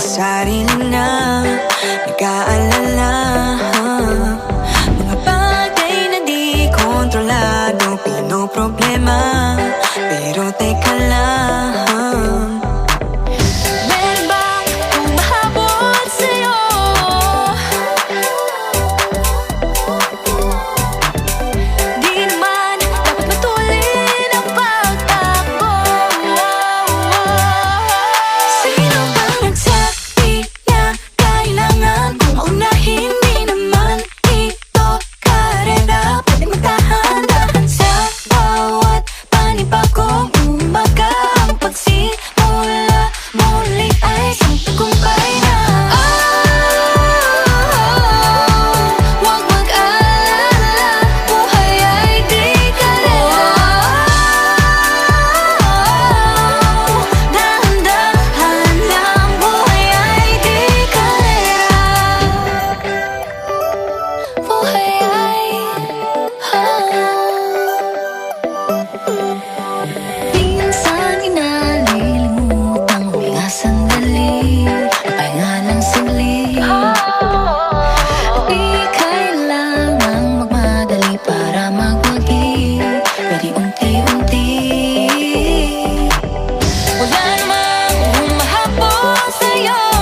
sarili na nag-aalala. Mga bagay na di kontrolado, pinoproblema. Pero teka lang, meron bang humahabol sa'yo? Di naman dapat matulin ang pagtakbo. Sino bang nagsabi na kailangan kong maunahin? Di naman ito karera, pwede magdahan-dahan sa bawat panibagong umaga. Ang pagsimula muli ay isang tagumpay na. Huwag mag-alala, buhay ay di karera. Dahan-dahan lang, buhay ay di karera. Buhay ay minsan inalilimutang huminga sandali, pahinga ng saglit. Di kailangang magmadali para magwagi, pwede unti-unti. Wala namang humahabol sa'yo.